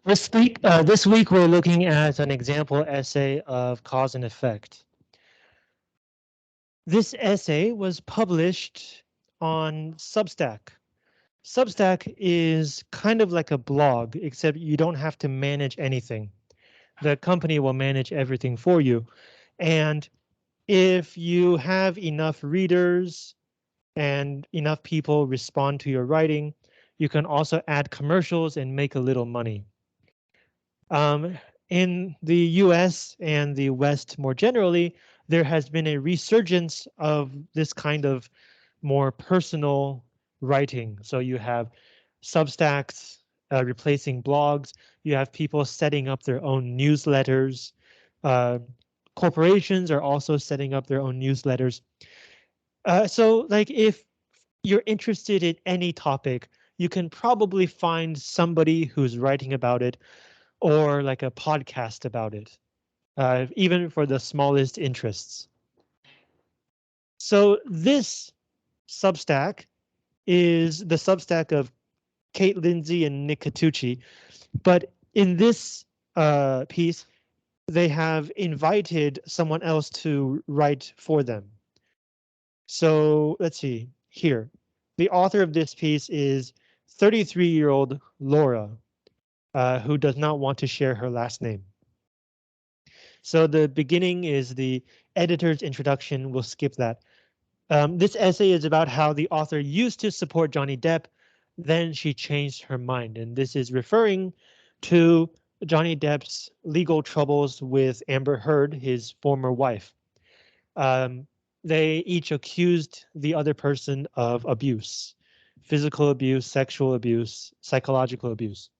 This week we're looking at an example essay of cause and effect. This essay was published on Substack. Substack is kind of like a blog, except you don't have to manage anything. The company will manage everything for you. And if you have enough readers and enough people respond to your writing, you can also add commercials and make a little money. Um, in the US and the West more generally, there has been a resurgence of this kind of more personal writing. So you have Substacks replacing blogs. You have people setting up their own newsletters. Uh, Corporations are also setting up their own newsletters. So like if you're interested in any topic, you can probably find somebody who's writing about it or like a podcast about it, even for the smallest interests. So this Substack is the Substack of Kate Lindsay and Nick Catucci, but in this piece, they have invited someone else to write for them. So let's see here. The author of this piece is 33-year-old Laura, who does not want to share her last name. So the beginning is the editor's introduction. We'll skip that. This essay is about how the author used to support Johnny Depp, then she changed her mind. And this is referring to Johnny Depp's legal troubles with Amber Heard, his former wife. They each accused the other person of abuse, physical abuse, sexual abuse, psychological abuse.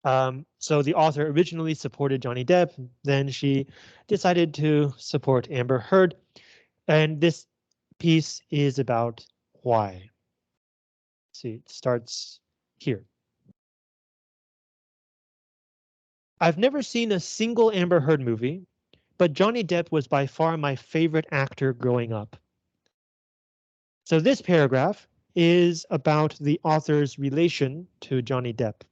So the author originally supported Johnny Depp, then she decided to support Amber Heard, and this piece is about why. See, it starts here. I've never seen a single Amber Heard movie, but Johnny Depp was by far my favorite actor growing up. So this paragraph is about the author's relation to Johnny Depp.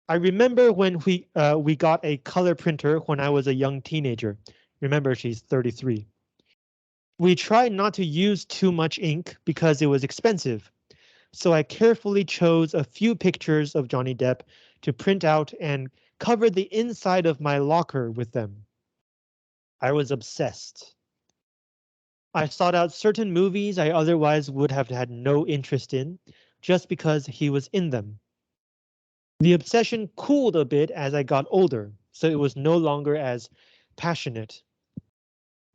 I remember when we got a color printer when I was a young teenager. Remember, she's 33. We tried not to use too much ink because it was expensive. So I carefully chose a few pictures of Johnny Depp to print out and covered the inside of my locker with them. I was obsessed. I sought out certain movies I otherwise would have had no interest in, just because he was in them. The obsession cooled a bit as I got older, so it was no longer as passionate.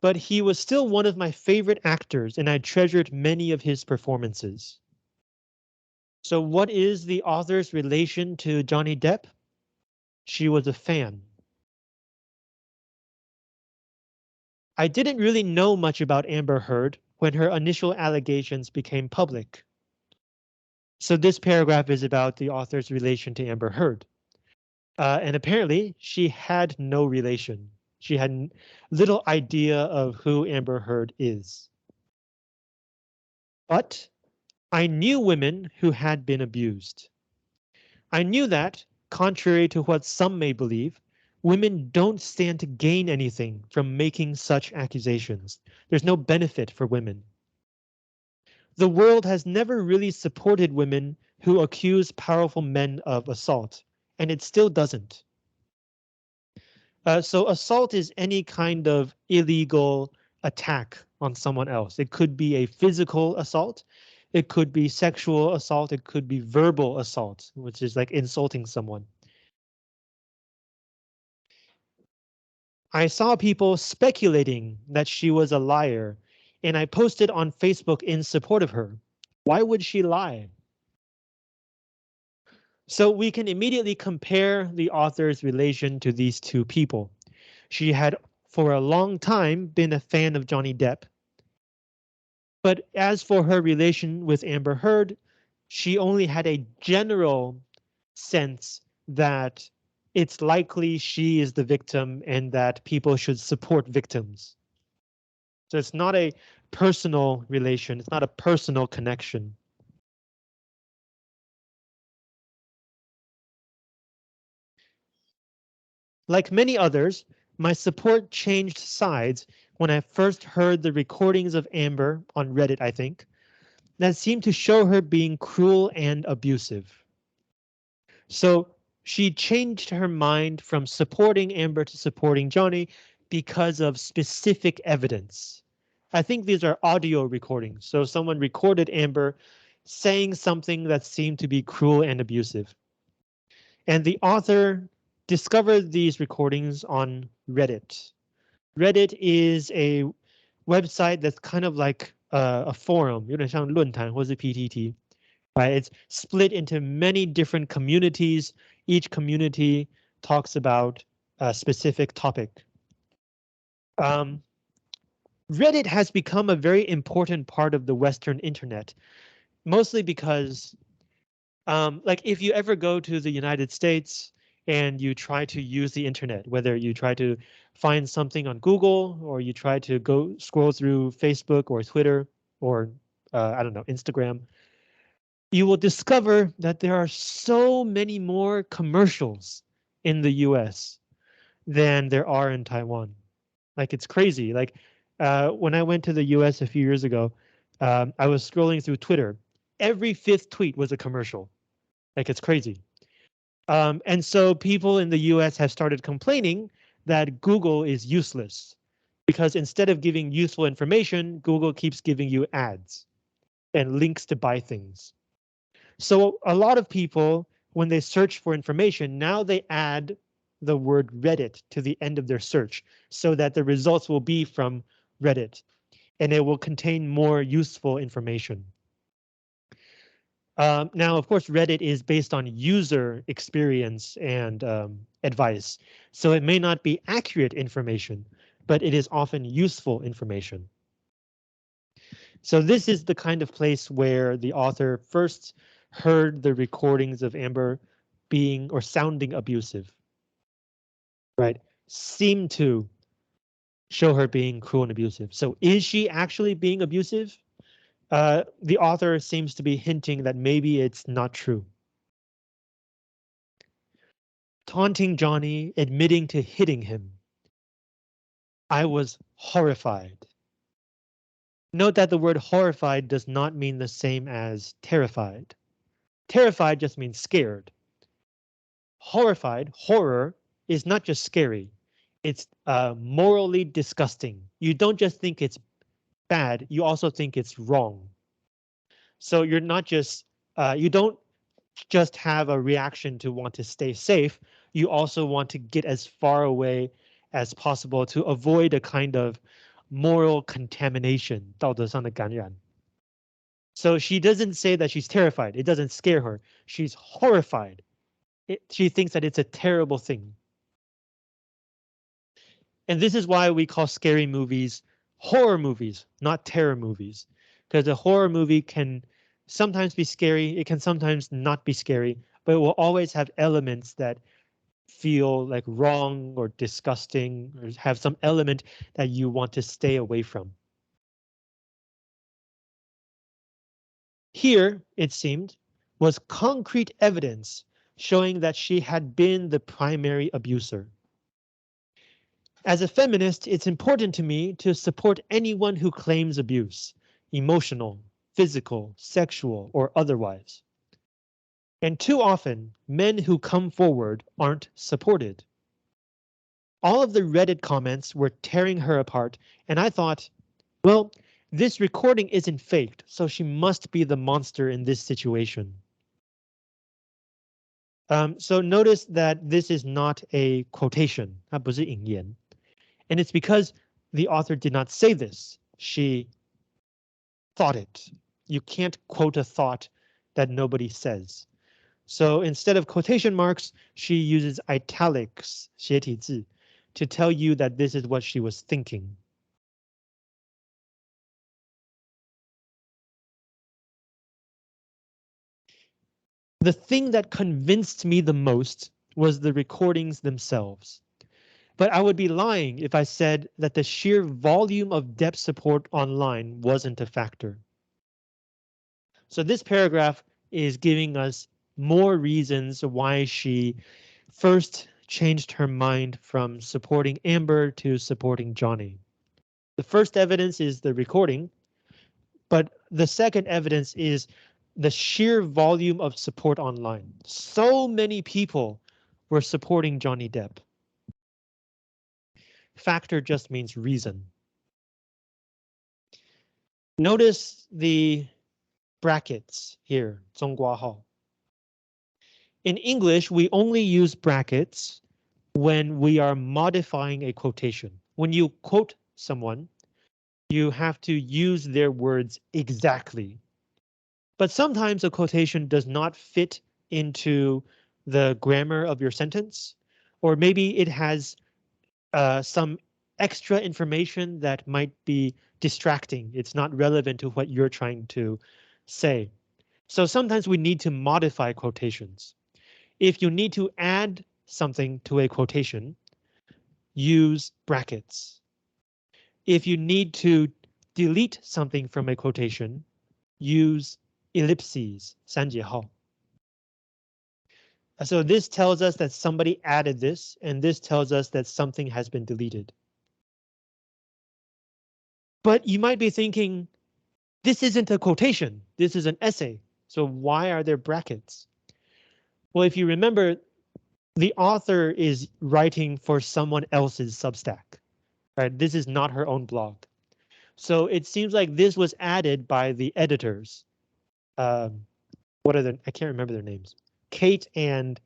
But he was still one of my favorite actors, and I treasured many of his performances. So what is the author's relation to Johnny Depp? She was a fan. I didn't really know much about Amber Heard when her initial allegations became public. So this paragraph is about the author's relation to Amber Heard. And apparently she had no relation. She had little idea of who Amber Heard is. But I knew women who had been abused. I knew that, contrary to what some may believe, women don't stand to gain anything from making such accusations. There's no benefit for women. The world has never really supported women who accuse powerful men of assault, and it still doesn't. So assault is any kind of illegal attack on someone else. It could be a physical assault. It could be sexual assault. It could be verbal assault, which is like insulting someone. I saw people speculating that she was a liar, and I posted on Facebook in support of her. Why would she lie? So we can immediately compare the author's relation to these two people. She had for a long time been a fan of Johnny Depp. But as for her relation with Amber Heard, she only had a general sense that it's likely she is the victim and that people should support victims. So it's not a personal relation. It's not a personal connection. Like many others, my support changed sides when I first heard the recordings of Amber on Reddit, I think, that seemed to show her being cruel and abusive. So she changed her mind from supporting Amber to supporting Johnny because of specific evidence. I think these are audio recordings. So someone recorded Amber saying something that seemed to be cruel and abusive. And the author discovered these recordings on Reddit. Reddit is a website that's kind of like a forum, 有点像论坛或是 PTT, right? It's split into many different communities. Each community talks about a specific topic. Um, Reddit has become a very important part of the Western internet, mostly because like if you ever go to the United States and you try to use the internet, whether you try to find something on Google or you try to go scroll through Facebook or Twitter or I don't know, Instagram, you will discover that there are so many more commercials in the US than there are in Taiwan. Like it's crazy. Like when I went to the US a few years ago, I was scrolling through Twitter. Every fifth tweet was a commercial. Like it's crazy. And so people in the US have started complaining that Google is useless because instead of giving useful information, Google keeps giving you ads and links to buy things. So a lot of people, when they search for information, now they add the word Reddit to the end of their search so that the results will be from Reddit and it will contain more useful information. Now, of course, Reddit is based on user experience and advice, so it may not be accurate information, but it is often useful information. So this is the kind of place where the author first heard the recordings of Amber being or sounding abusive, right? Seemed to show her being cruel and abusive. So is she actually being abusive? The author seems to be hinting that maybe it's not true. Taunting Johnny, admitting to hitting him. I was horrified. Note that the word horrified does not mean the same as terrified. Terrified just means scared. Horrified, horror, is not just scary. It's morally disgusting. You don't just think it's bad, you also think it's wrong. So you're not just, you don't just have a reaction to want to stay safe, you also want to get as far away as possible to avoid a kind of moral contamination, 道德上的感染. So she doesn't say that she's terrified. It doesn't scare her. She's horrified. She thinks that it's a terrible thing. And this is why we call scary movies horror movies, not terror movies, because a horror movie can sometimes be scary. It can sometimes not be scary, but it will always have elements that feel like wrong or disgusting or have some element that you want to stay away from. Here, it seemed, was concrete evidence showing that she had been the primary abuser. As a feminist, it's important to me to support anyone who claims abuse, emotional, physical, sexual, or otherwise. And too often, men who come forward aren't supported. All of the Reddit comments were tearing her apart, and I thought, well, this recording isn't faked, so she must be the monster in this situation. So notice that this is not a quotation, 它不是引言. And it's because the author did not say this. She thought it. You can't quote a thought that nobody says. So instead of quotation marks, she uses italics, 斜体字, to tell you that this is what she was thinking. The thing that convinced me the most was the recordings themselves. But I would be lying if I said that the sheer volume of Depp support online wasn't a factor. So this paragraph is giving us more reasons why she first changed her mind from supporting Amber to supporting Johnny. The first evidence is the recording, but the second evidence is the sheer volume of support online. So many people were supporting Johnny Depp. Factor just means reason. Notice the brackets here, 中括号. In English, we only use brackets when we are modifying a quotation. When you quote someone, you have to use their words exactly. But sometimes a quotation does not fit into the grammar of your sentence, or maybe it has some extra information that might be distracting. It's not relevant to what you're trying to say. So sometimes we need to modify quotations. If you need to add something to a quotation, use brackets. If you need to delete something from a quotation, use ellipses, 三节号. So this tells us that somebody added this, and this tells us that something has been deleted. But you might be thinking, this isn't a quotation, this is an essay. So why are there brackets? Well, if you remember, the author is writing for someone else's Substack, right? This is not her own blog. So it seems like this was added by the editors. What are the, I can't remember their names. Kate and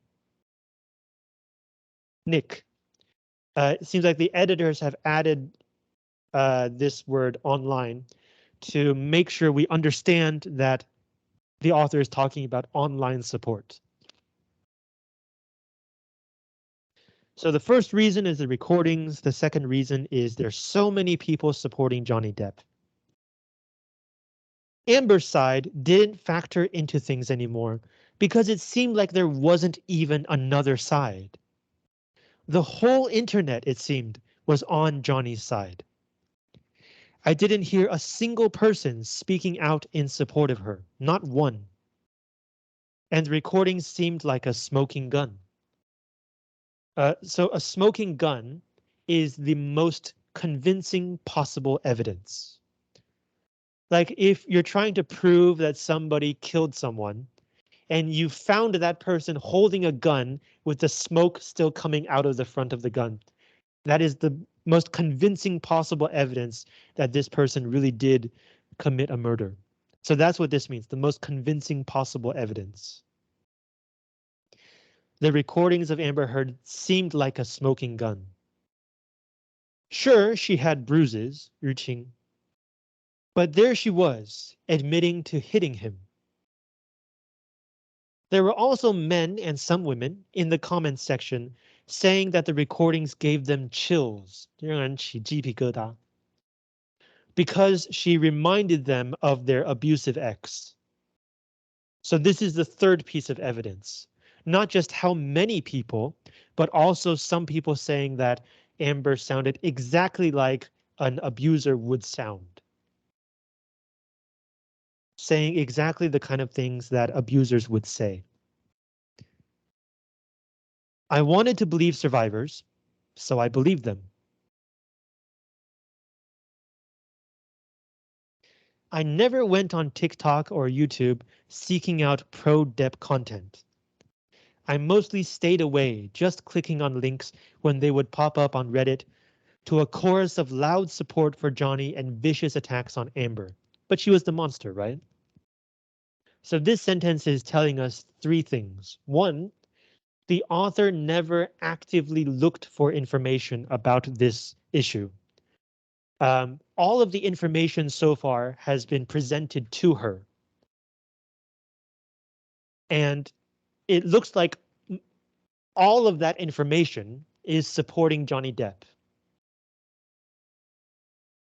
Nick. It seems like the editors have added this word online to make sure we understand that the author is talking about online support. So the first reason is the recordings. The second reason is there's so many people supporting Johnny Depp. Amber's side didn't factor into things anymore because it seemed like there wasn't even another side. The whole internet, it seemed, was on Johnny's side. I didn't hear a single person speaking out in support of her, not one. And the recording seemed like a smoking gun. So a smoking gun is the most convincing possible evidence. Like if you're trying to prove that somebody killed someone and you found that person holding a gun with the smoke still coming out of the front of the gun, that is the most convincing possible evidence that this person really did commit a murder. So that's what this means, the most convincing possible evidence. The recordings of Amber Heard seemed like a smoking gun. Sure, she had bruises, 淤青, but there she was, admitting to hitting him. There were also men and some women in the comments section saying that the recordings gave them chills, 让人起鸡皮疙瘩, because she reminded them of their abusive ex. So this is the third piece of evidence. Not just how many people, but also some people saying that Amber sounded exactly like an abuser would sound. Saying exactly the kind of things that abusers would say. I wanted to believe survivors, so I believed them. I never went on TikTok or YouTube seeking out pro-Depp content. I mostly stayed away, just clicking on links when they would pop up on Reddit to a chorus of loud support for Johnny and vicious attacks on Amber. But she was the monster, right? So this sentence is telling us three things. One, the author never actively looked for information about this issue. All of the information so far has been presented to her. And it looks like all of that information is supporting Johnny Depp.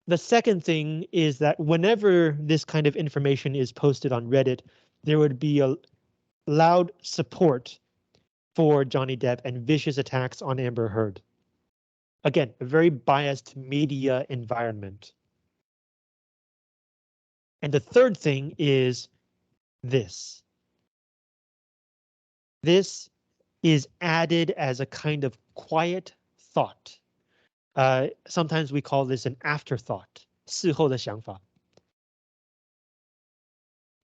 The second thing is that whenever this kind of information is posted on Reddit, there would be a loud support for Johnny Depp and vicious attacks on Amber Heard. Again, a very biased media environment. And the third thing is this. This is added as a kind of quiet thought. Sometimes we call this an afterthought, 事后的想法.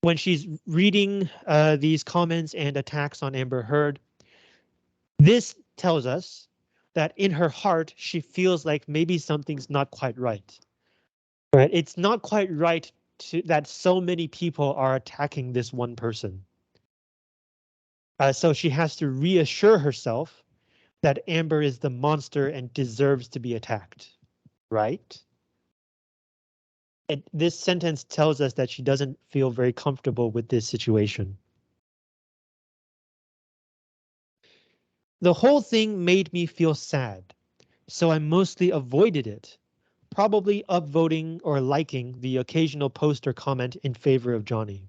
When she's reading these comments and attacks on Amber Heard, this tells us that in her heart, she feels like maybe something's not quite right. Right? It's not quite right that so many people are attacking this one person. So she has to reassure herself that Amber is the monster and deserves to be attacked. Right? And this sentence tells us that she doesn't feel very comfortable with this situation. The whole thing made me feel sad, so I mostly avoided it, probably upvoting or liking the occasional post or comment in favor of Johnny.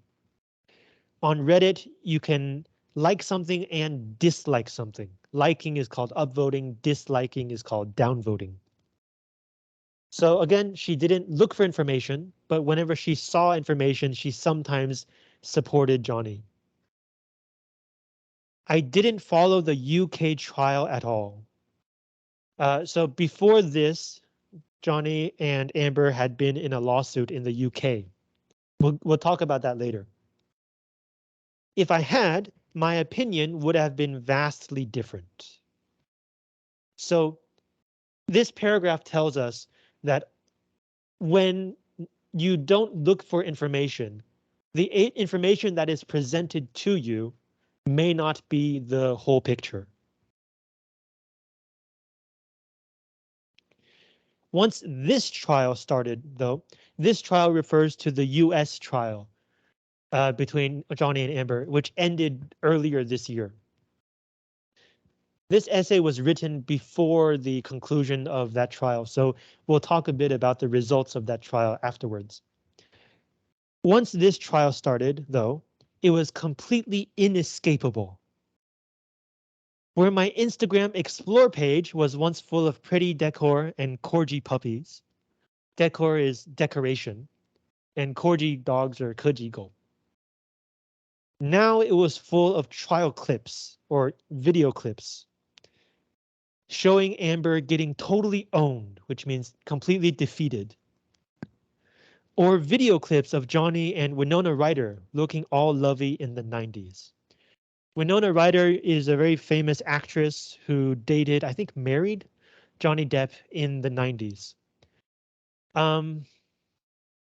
On Reddit, you can like something and dislike something. Liking is called upvoting, disliking is called downvoting. So again, she didn't look for information, but whenever she saw information, she sometimes supported Johnny. I didn't follow the UK trial at all. So before this, Johnny and Amber had been in a lawsuit in the UK. We'll talk about that later. If I had, my opinion would have been vastly different. So this paragraph tells us that when you don't look for information, the information that is presented to you may not be the whole picture. Once this trial started, though, this trial refers to the US trial between Johnny and Amber, which ended earlier this year. This essay was written before the conclusion of that trial, so we'll talk a bit about the results of that trial afterwards. Once this trial started, though, it was completely inescapable. Where my Instagram Explore page was once full of pretty decor and corgi puppies. Decor is decoration, and corgi dogs are kejigo. Now it was full of trial clips or video clips showing Amber getting totally owned, which means completely defeated. Or video clips of Johnny and Winona Ryder looking all lovey in the 90s. Winona Ryder is a very famous actress who dated, I think married, Johnny Depp in the 90s. Let's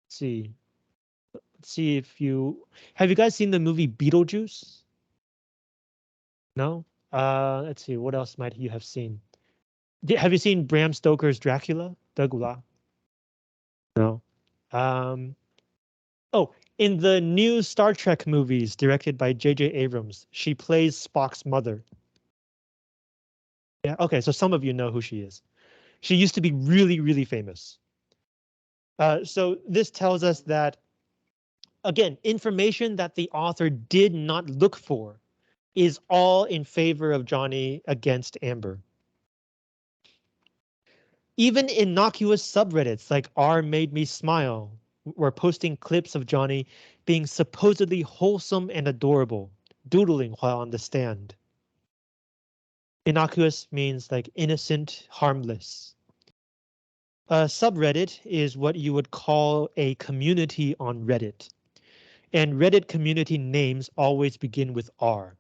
see. Let's see if have you guys seen the movie Beetlejuice? No? Let's see, what else might you have seen? Have you seen Bram Stoker's Dracula? Dracula? No. Oh, in the new Star Trek movies directed by J.J. Abrams, she plays Spock's mother. Yeah, okay, so some of you know who she is. She used to be really, really famous. So this tells us that, again, information that the author did not look for is all in favor of Johnny against Amber. Even innocuous subreddits like R Made Me Smile were posting clips of Johnny being supposedly wholesome and adorable, doodling while on the stand. Innocuous means like innocent, harmless. A subreddit is what you would call a community on Reddit. And Reddit community names always begin with R.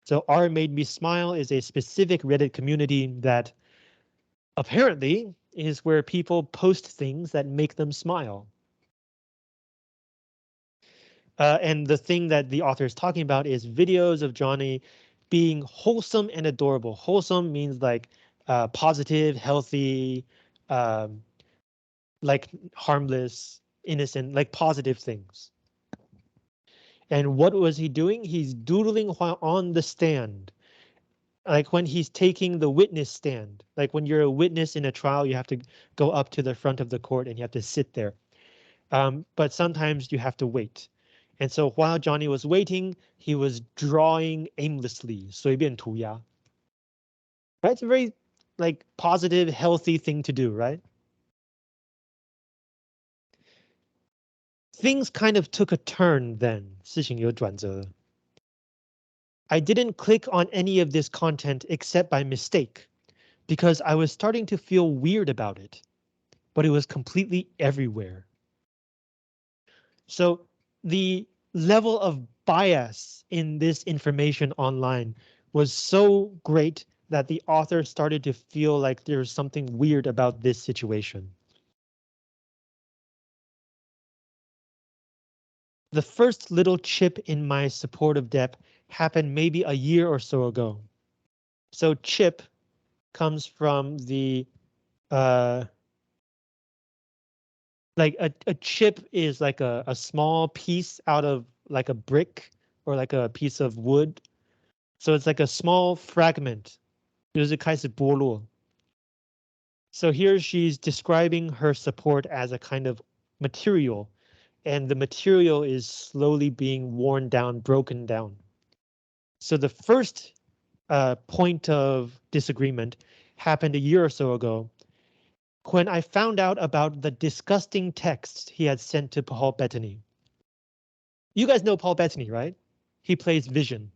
So R Made Me Smile is a specific Reddit community that apparently is where people post things that make them smile. And the thing that the author is talking about is videos of Johnny being wholesome and adorable. Wholesome means like positive, healthy, um, like harmless, innocent, like positive things. And what was he doing? He's doodling while on the stand. Like when he's taking the witness stand, like when you're a witness in a trial, you have to go up to the front of the court and you have to sit there. But sometimes you have to wait. And so while Johnny was waiting, he was drawing aimlessly. 随便涂鸦. Right? It's a very like positive, healthy thing to do, right? Things kind of took a turn then. 事情有转折. I didn't click on any of this content except by mistake, because I was starting to feel weird about it, but it was completely everywhere. So the level of bias in this information online was so great that the author started to feel like there's something weird about this situation. The first little chip in my support of Depp happened maybe a year or so ago. So chip comes from the like a chip is like a small piece out of like a brick or like a piece of wood. So it's like a small fragment. 就是开始剥落. So here she's describing her support as a kind of material, and the material is slowly being worn down, broken down. So the first point of disagreement happened a year or so ago when I found out about the disgusting text he had sent to Paul Bettany. You guys know Paul Bettany, right? He plays Vision.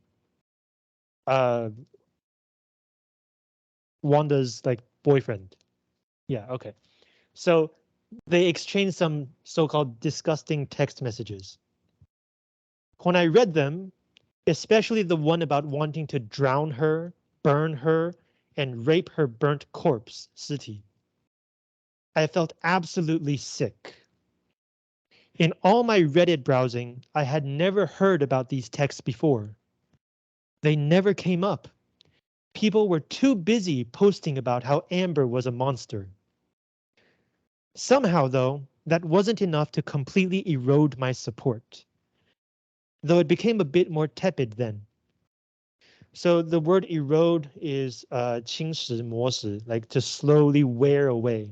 Wanda's like boyfriend. Yeah, okay. So they exchanged some so-called disgusting text messages. When I read them, especially the one about wanting to drown her, burn her, and rape her burnt corpse, 尸体, I felt absolutely sick. In all my Reddit browsing, I had never heard about these texts before. They never came up. People were too busy posting about how Amber was a monster. Somehow, though, that wasn't enough to completely erode my support, though it became a bit more tepid then. So the word erode is 侵蚀磨蚀, like to slowly wear away.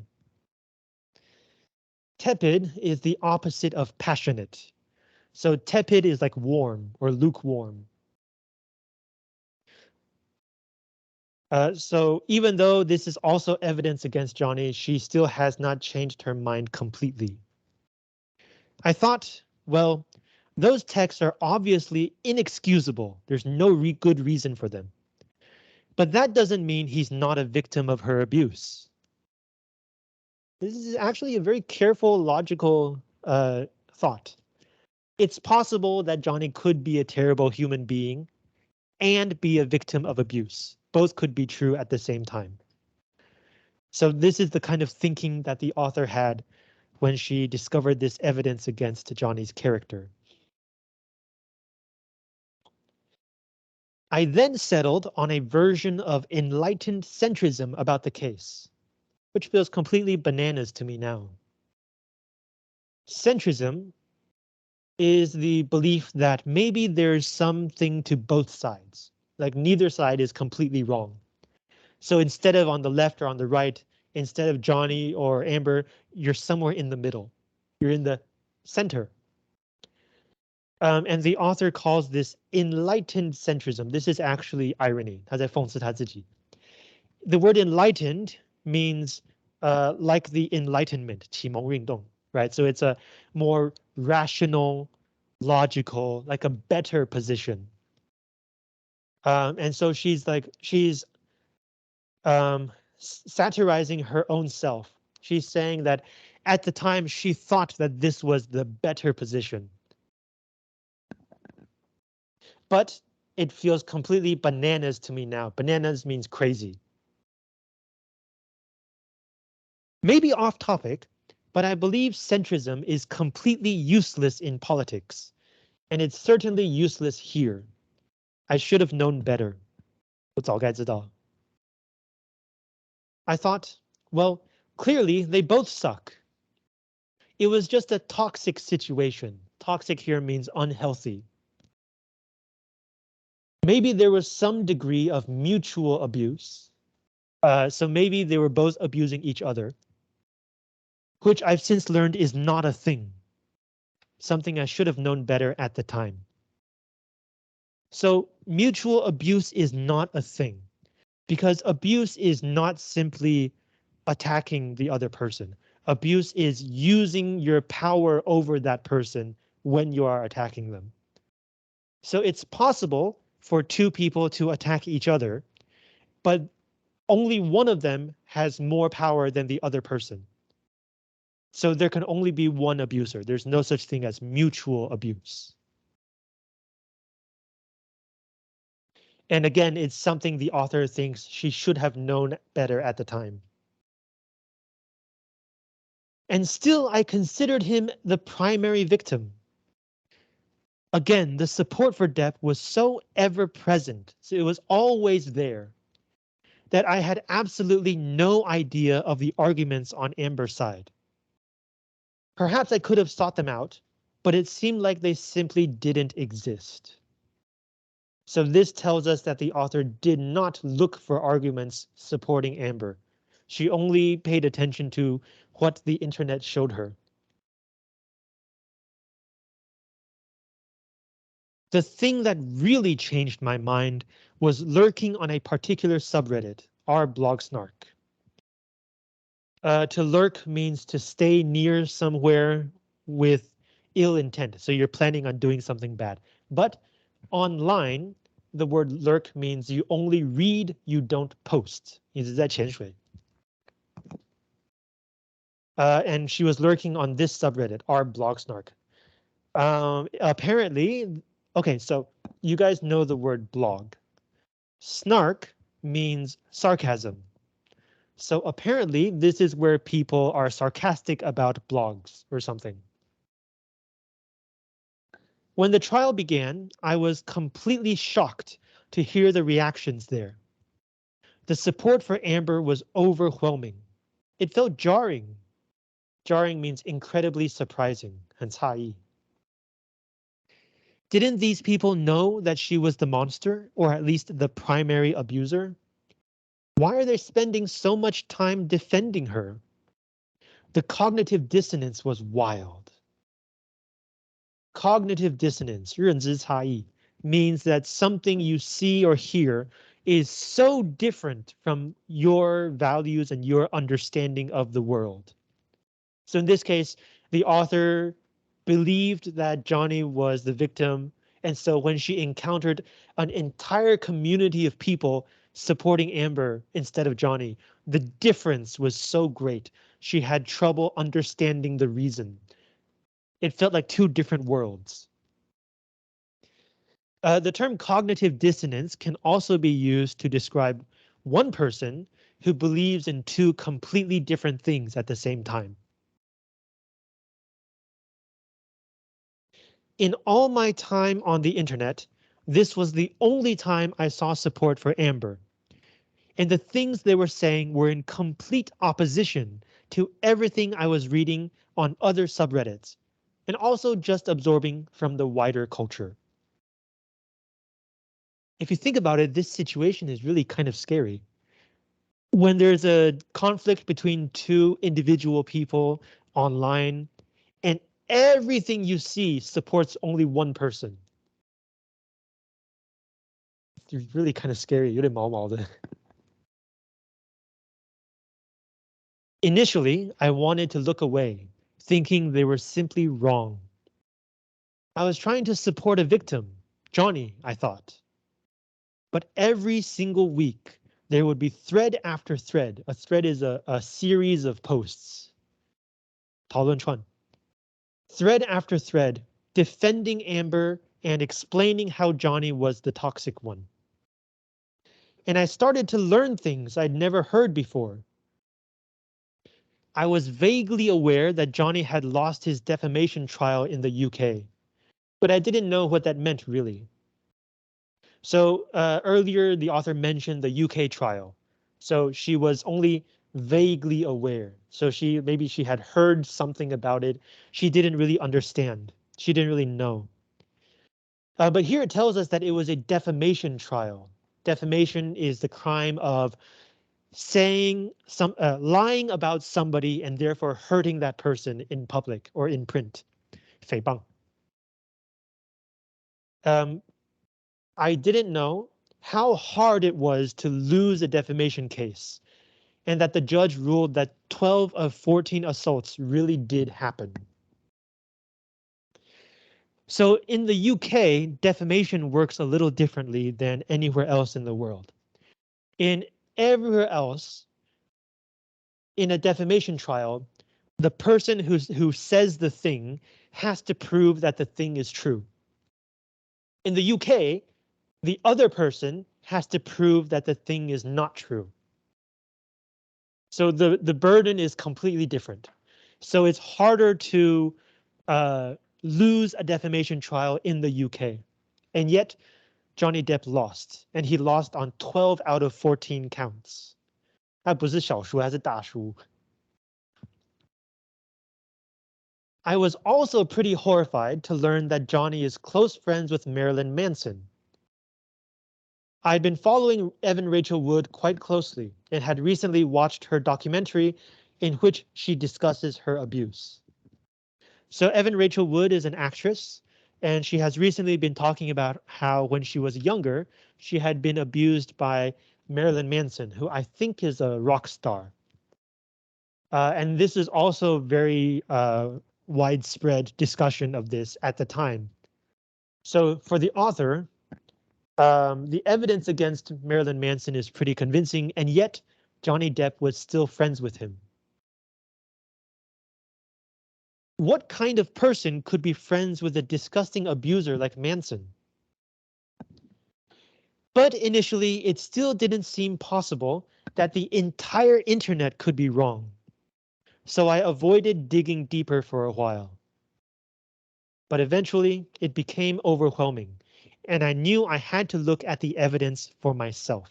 Tepid is the opposite of passionate. So tepid is like warm or lukewarm. So even though this is also evidence against Johnny, she still has not changed her mind completely. I thought, well, those texts are obviously inexcusable. There's no good reason for them. But that doesn't mean he's not a victim of her abuse. This is actually a very careful, logical thought. It's possible that Johnny could be a terrible human being and be a victim of abuse. Both could be true at the same time. So this is the kind of thinking that the author had when she discovered this evidence against Johnny's character. I then settled on a version of enlightened centrism about the case, which feels completely bananas to me now. Centrism is the belief that maybe there's something to both sides, like neither side is completely wrong. So instead of on the left or on the right, instead of Johnny or Amber, you're somewhere in the middle. You're in the center. And the author calls this enlightened centrism. This is actually irony. 他在讽刺他自己. The word enlightened means like the Enlightenment, 启蒙运动, right? So it's a more rational, logical, like a better position. And so she's satirizing her own self. She's saying that at the time she thought that this was the better position. But it feels completely bananas to me now. Bananas means crazy. Maybe off topic, but I believe centrism is completely useless in politics, and it's certainly useless here. I should have known better. 我早该知道. I thought, well, clearly they both suck. It was just a toxic situation. Toxic here means unhealthy. Maybe there was some degree of mutual abuse. So maybe they were both abusing each other, which I've since learned is not a thing. Something I should have known better at the time. So mutual abuse is not a thing, because abuse is not simply attacking the other person. Abuse is using your power over that person when you are attacking them. So it's possible for two people to attack each other, but only one of them has more power than the other person. So there can only be one abuser. There's no such thing as mutual abuse. And again, it's something the author thinks she should have known better at the time. And still, I considered him the primary victim. Again, the support for Depp was so ever present, so it was always there, that I had absolutely no idea of the arguments on Amber's side. Perhaps I could have sought them out, but it seemed like they simply didn't exist. So this tells us that the author did not look for arguments supporting Amber. She only paid attention to what the internet showed her. The thing that really changed my mind was lurking on a particular subreddit, r blog snark. To lurk means to stay near somewhere with ill intent. So you're planning on doing something bad. But online, the word lurk means you only read, you don't post. 你只在潜水. And she was lurking on this subreddit, r blog snark. Apparently, okay, so you guys know the word blog. Snark means sarcasm. So apparently this is where people are sarcastic about blogs or something. When the trial began, I was completely shocked to hear the reactions there. The support for Amber was overwhelming. It felt jarring. Jarring means incredibly surprising, 很诧异. Didn't these people know that she was the monster, or at least the primary abuser? Why are they spending so much time defending her? The cognitive dissonance was wild. Cognitive dissonance, 认知差异, means that something you see or hear is so different from your values and your understanding of the world. So in this case, the author believed that Johnny was the victim, and so when she encountered an entire community of people supporting Amber instead of Johnny, the difference was so great. She had trouble understanding the reason. It felt like two different worlds. The term cognitive dissonance can also be used to describe one person who believes in two completely different things at the same time. In all my time on the internet, this was the only time I saw support for Amber. And the things they were saying were in complete opposition to everything I was reading on other subreddits, and also just absorbing from the wider culture. If you think about it, this situation is really kind of scary. When there's a conflict between two individual people online, and everything you see supports only one person. It's really kind of scary. 有点毛毛的. Initially, I wanted to look away, thinking they were simply wrong. I was trying to support a victim, Johnny, I thought. But every single week, there would be thread after thread. A thread is a series of posts. 讨论串. Thread after thread, defending Amber and explaining how Johnny was the toxic one. And I started to learn things I'd never heard before. I was vaguely aware that Johnny had lost his defamation trial in the UK, but I didn't know what that meant really. So earlier, the author mentioned the UK trial. So she was only vaguely aware. So maybe she had heard something about it. She didn't really understand. She didn't really know. But here it tells us that it was a defamation trial. Defamation is the crime of lying about somebody and therefore hurting that person in public or in print. 诽谤. I didn't know how hard it was to lose a defamation case, and that the judge ruled that 12 of 14 assaults really did happen. So in the UK, defamation works a little differently than anywhere else in the world. In everywhere else, in a defamation trial, the person who says the thing has to prove that the thing is true. In the UK, the other person has to prove that the thing is not true. So the burden is completely different. So it's harder to lose a defamation trial in the UK. And yet Johnny Depp lost, and he lost on 12 out of 14 counts. 他不是小输还是大输。I was also pretty horrified to learn that Johnny is close friends with Marilyn Manson. I'd been following Evan Rachel Wood quite closely and had recently watched her documentary in which she discusses her abuse. So Evan Rachel Wood is an actress, and she has recently been talking about how when she was younger, she had been abused by Marilyn Manson, who I think is a rock star. And this is also very widespread discussion of this at the time. So for the author, the evidence against Marilyn Manson is pretty convincing, and yet Johnny Depp was still friends with him. What kind of person could be friends with a disgusting abuser like Manson? But initially, it still didn't seem possible that the entire internet could be wrong. So I avoided digging deeper for a while. But eventually, it became overwhelming, and I knew I had to look at the evidence for myself.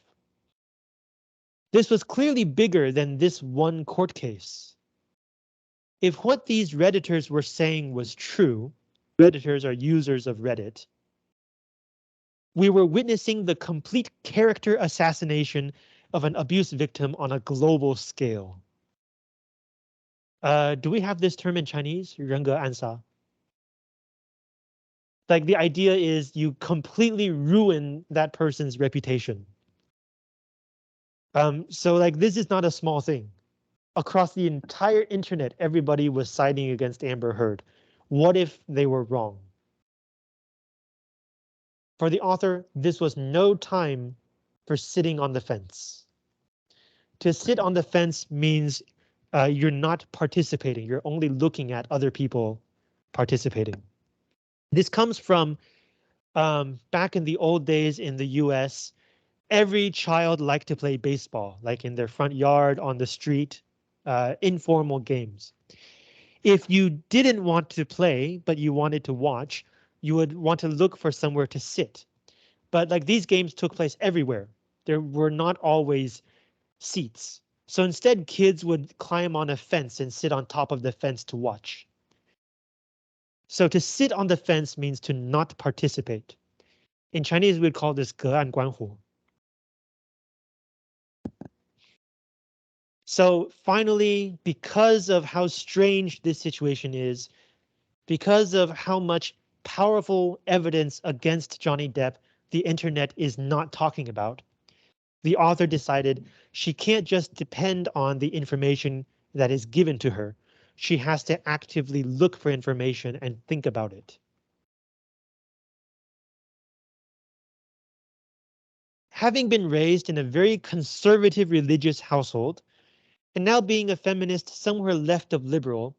This was clearly bigger than this one court case. If what these Redditors were saying was true, Redditors are users of Reddit, we were witnessing the complete character assassination of an abuse victim on a global scale. Do we have this term in Chinese? 人格暗杀. Like the idea is you completely ruin that person's reputation. So like this is not a small thing. Across the entire internet, everybody was siding against Amber Heard. What if they were wrong? For the author, this was no time for sitting on the fence. To sit on the fence means you're not participating. You're only looking at other people participating. This comes from back in the old days in the US, every child liked to play baseball, like in their front yard, on the street, informal games. If you didn't want to play, but you wanted to watch, you would want to look for somewhere to sit. But like these games took place everywhere. There were not always seats. So instead, kids would climb on a fence and sit on top of the fence to watch. So to sit on the fence means to not participate. In Chinese, we'd call this 隔岸观火. So finally, because of how strange this situation is, because of how much powerful evidence against Johnny Depp the internet is not talking about, the author decided she can't just depend on the information that is given to her. She has to actively look for information and think about it. Having been raised in a very conservative religious household, and now being a feminist somewhere left of liberal,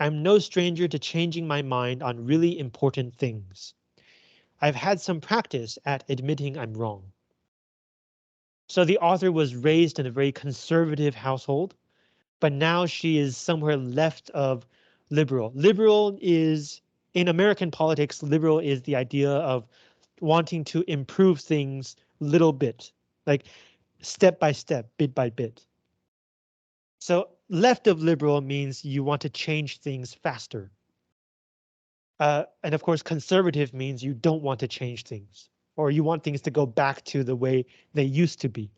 I'm no stranger to changing my mind on really important things. I've had some practice at admitting I'm wrong. So the author was raised in a very conservative household, but now she is somewhere left of liberal. Liberal is, in American politics, liberal is the idea of wanting to improve things little bit, like step by step, bit by bit. So left of liberal means you want to change things faster. And of course, conservative means you don't want to change things, or you want things to go back to the way they used to be.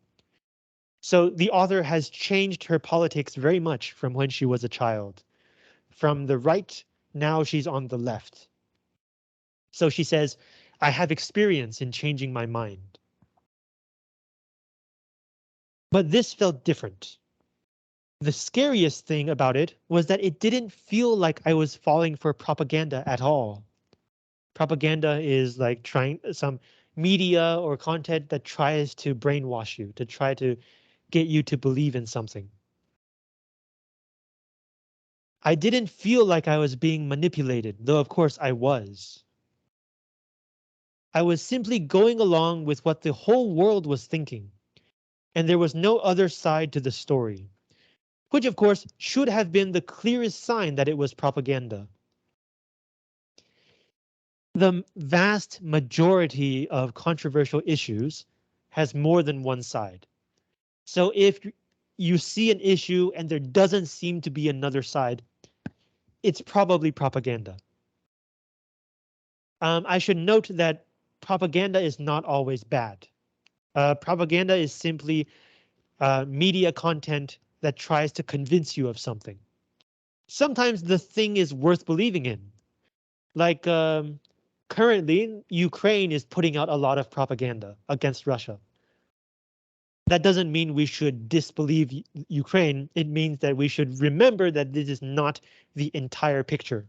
So the author has changed her politics very much from when she was a child. From the right, now she's on the left. So she says, I have experience in changing my mind. But this felt different. The scariest thing about it was that it didn't feel like I was falling for propaganda at all. Propaganda is like trying some media or content that tries to brainwash you, to try to get you to believe in something. I didn't feel like I was being manipulated, though of course I was. I was simply going along with what the whole world was thinking, and there was no other side to the story, which of course should have been the clearest sign that it was propaganda. The vast majority of controversial issues has more than one side. So if you see an issue and there doesn't seem to be another side, it's probably propaganda. I should note that propaganda is not always bad. Propaganda is simply media content that tries to convince you of something. Sometimes the thing is worth believing in. Like currently, Ukraine is putting out a lot of propaganda against Russia. That doesn't mean we should disbelieve Ukraine. It means that we should remember that this is not the entire picture.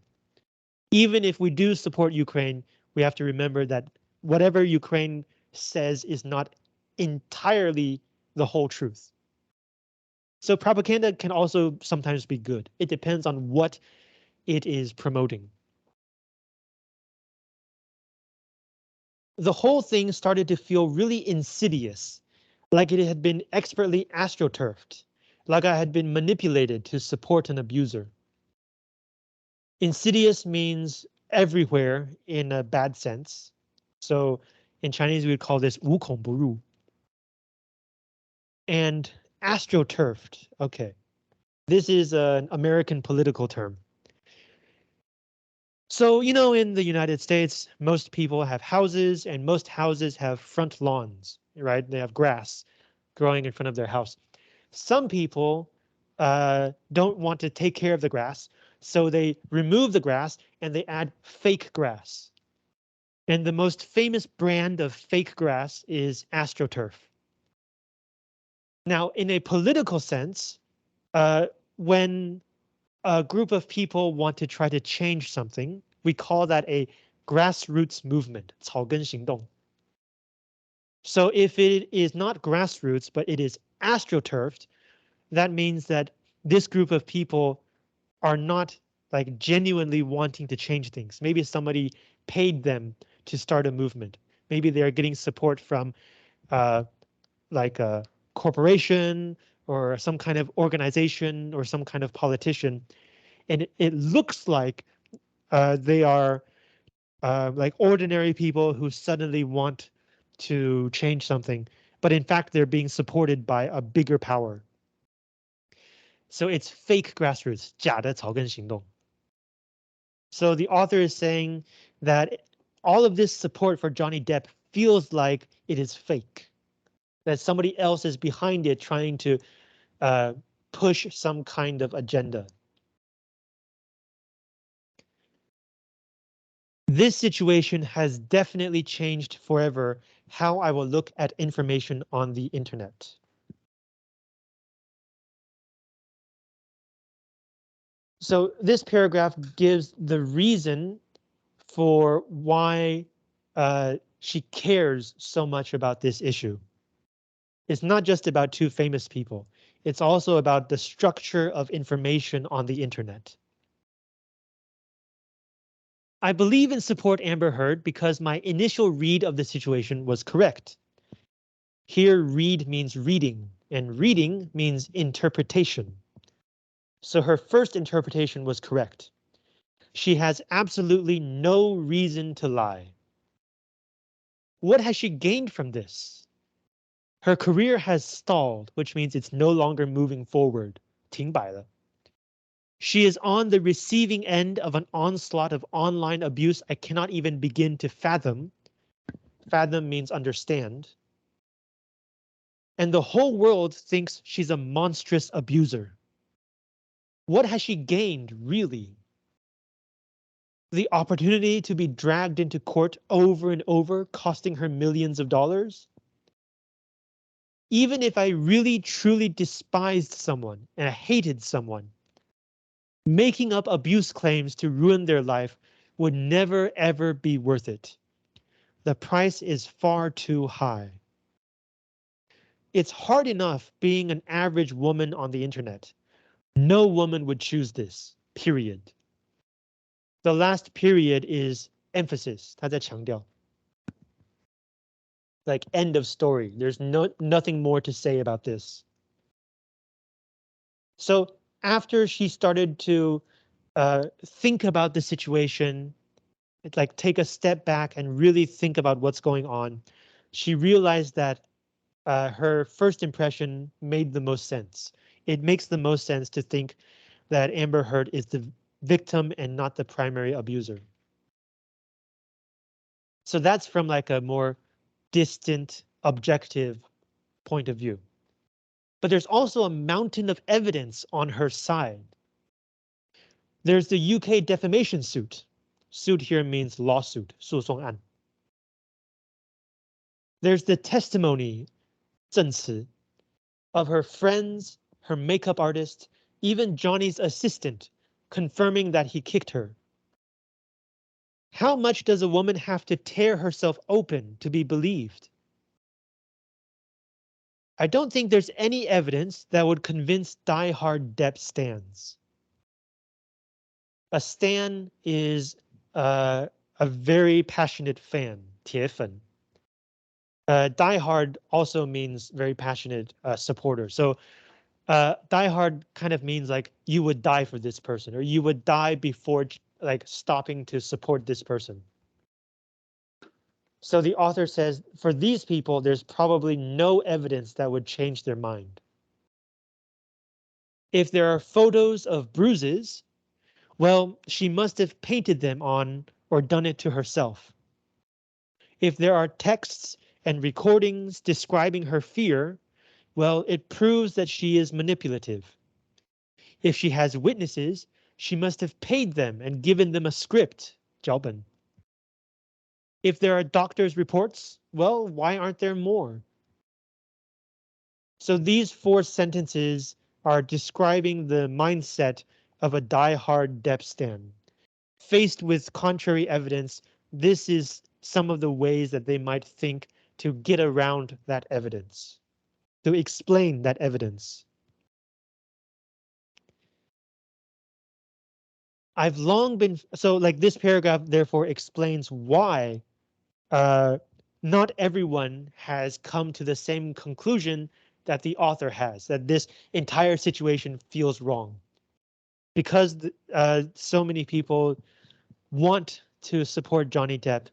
Even if we do support Ukraine, we have to remember that whatever Ukraine says is not entirely the whole truth. So propaganda can also sometimes be good. It depends on what it is promoting. The whole thing started to feel really insidious, like it had been expertly astroturfed, like I had been manipulated to support an abuser. Insidious means everywhere in a bad sense. So in Chinese, we would call this 无孔不入. And astroturfed. OK, this is an American political term. So, you know, in the United States, most people have houses and most houses have front lawns, right? They have grass growing in front of their house. Some people don't want to take care of the grass, so they remove the grass and they add fake grass. And the most famous brand of fake grass is AstroTurf. Now, in a political sense, when a group of people want to try to change something, we call that a grassroots movement, 草根行动. So if it is not grassroots, but it is astroturfed, that means that this group of people are not like genuinely wanting to change things. Maybe somebody paid them to start a movement. Maybe they're getting support from like a corporation or some kind of organization or some kind of politician. And it looks like they are like ordinary people who suddenly want to change something, but in fact, they're being supported by a bigger power. So it's fake grassroots, 假的草根行动. So the author is saying that all of this support for Johnny Depp feels like it is fake, that somebody else is behind it trying to push some kind of agenda. This situation has definitely changed forever how I will look at information on the internet. So this paragraph gives the reason for why she cares so much about this issue. It's not just about two famous people. It's also about the structure of information on the internet. I believe in support Amber Heard because my initial read of the situation was correct. Here, read means reading, and reading means interpretation. So her first interpretation was correct. She has absolutely no reason to lie. What has she gained from this? Her career has stalled, which means it's no longer moving forward. 停摆了. She is on the receiving end of an onslaught of online abuse I cannot even begin to fathom. Fathom means understand. And the whole world thinks she's a monstrous abuser. What has she gained, really? The opportunity to be dragged into court over and over, costing her millions of dollars? Even if I really truly despised someone and I hated someone, making up abuse claims to ruin their life would never ever be worth it. The price is far too high. It's hard enough being an average woman on the internet. No woman would choose this, period. The last period is emphasis. 他在强调. Like end of story. There's nothing more to say about this. So after she started to think about the situation, like take a step back and really think about what's going on, she realized that her first impression made the most sense. It makes the most sense to think that Amber Heard is the victim and not the primary abuser. So that's from like a more distant, objective point of view. But there's also a mountain of evidence on her side. There's the UK defamation suit. Suit here means lawsuit, 诉讼案. There's the testimony, 证词, of her friends, her makeup artist, even Johnny's assistant, confirming that he kicked her. How much does a woman have to tear herself open to be believed? I don't think there's any evidence that would convince die-hard Depp stans. A stan is a very passionate fan, 铁粉. Die-hard also means very passionate supporter. So die-hard kind of means like you would die for this person, or you would die before like stopping to support this person. So the author says, for these people, there's probably no evidence that would change their mind. If there are photos of bruises, well, she must have painted them on or done it to herself. If there are texts and recordings describing her fear, well, it proves that she is manipulative. If she has witnesses, she must have paid them and given them a script, 脚本. If there are doctor's reports, well, why aren't there more? So these 4 sentences are describing the mindset of a die-hard Depp stan. Faced with contrary evidence, this is some of the ways that they might think to get around that evidence, to explain that evidence. I've long been, so like this paragraph therefore explains why not everyone has come to the same conclusion that the author has, that this entire situation feels wrong. Because so many people want to support Johnny Depp,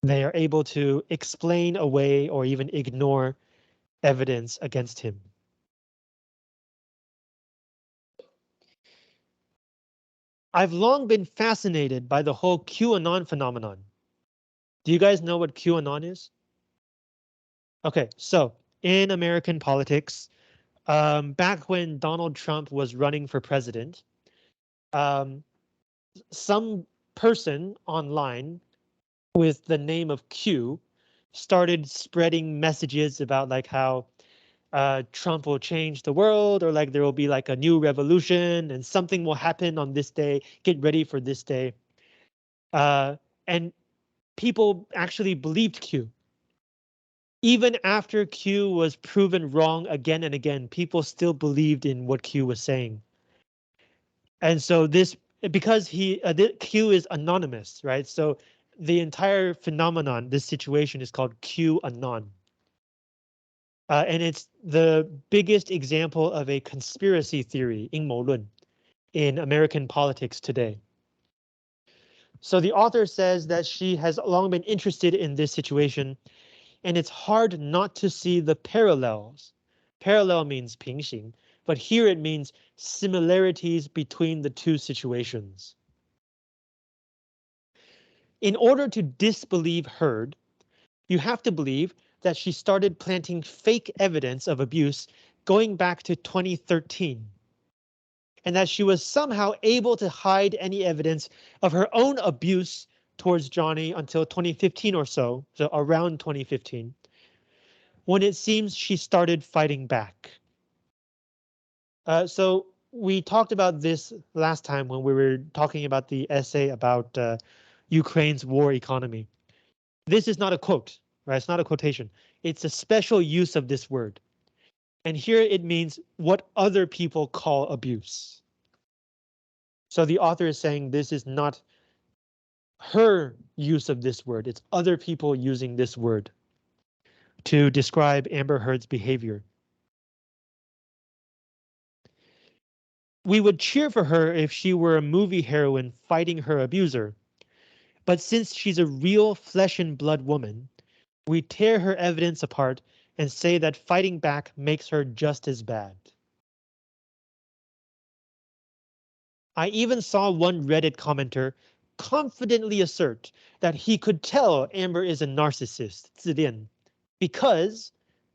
they are able to explain away or even ignore evidence against him. I've long been fascinated by the whole QAnon phenomenon. Do you guys know what QAnon is? Okay, so in American politics, back when Donald Trump was running for president, some person online with the name of Q started spreading messages about like how Trump will change the world, or like there will be like a new revolution and something will happen on this day. Get ready for this day. And people actually believed Q. Even after Q was proven wrong again and again, people still believed in what Q was saying. And so this, because Q is anonymous, right? So the entire phenomenon, this situation is called QAnon. And it's the biggest example of a conspiracy theory, 阴谋论, in American politics today. So the author says that she has long been interested in this situation, and it's hard not to see the parallels. Parallel means 平行, but here it means similarities between the two situations. In order to disbelieve Heard, you have to believe that she started planting fake evidence of abuse going back to 2013, and that she was somehow able to hide any evidence of her own abuse towards Johnny until 2015 or so around 2015, when it seems she started fighting back. So we talked about this last time when we were talking about the essay about Ukraine's war economy. This is not a quote, right? It's not a quotation. It's a special use of this word. And here it means what other people call abuse. So the author is saying this is not her use of this word. It's other people using this word to describe Amber Heard's behavior. We would cheer for her if she were a movie heroine fighting her abuser. But since she's a real flesh and blood woman, we tear her evidence apart and say that fighting back makes her just as bad. I even saw one Reddit commenter confidently assert that he could tell Amber is a narcissist, 自恋, because,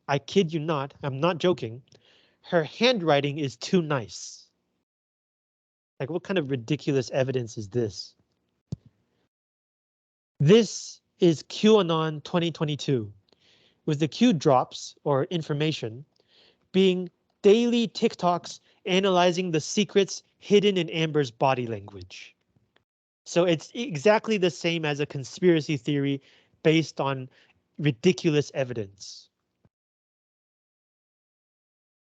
I kid you not, I'm not joking, her handwriting is too nice. Like, what kind of ridiculous evidence is this? This is QAnon 2022, with the Q drops, or information, being daily TikToks analyzing the secrets hidden in Amber's body language. So it's exactly the same as a conspiracy theory based on ridiculous evidence.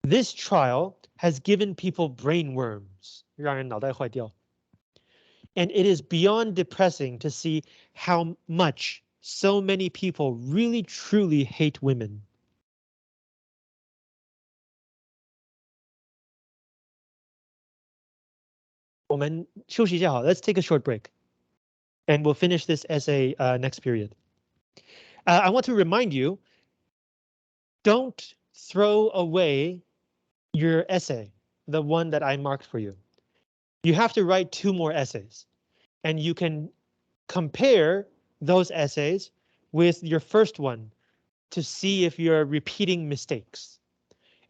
This trial has given people brain worms, 让人脑袋坏掉. And it is beyond depressing to see how much so many people really truly hate women. 我们休息一下好, let's take a short break. And we'll finish this essay next period. I want to remind you, don't throw away your essay, the one that I marked for you. You have to write 2 more essays, and you can compare those essays with your first one to see if you're repeating mistakes.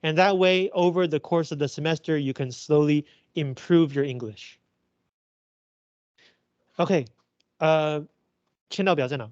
And that way, over the course of the semester, you can slowly improve your English. Okay, 签到表在哪?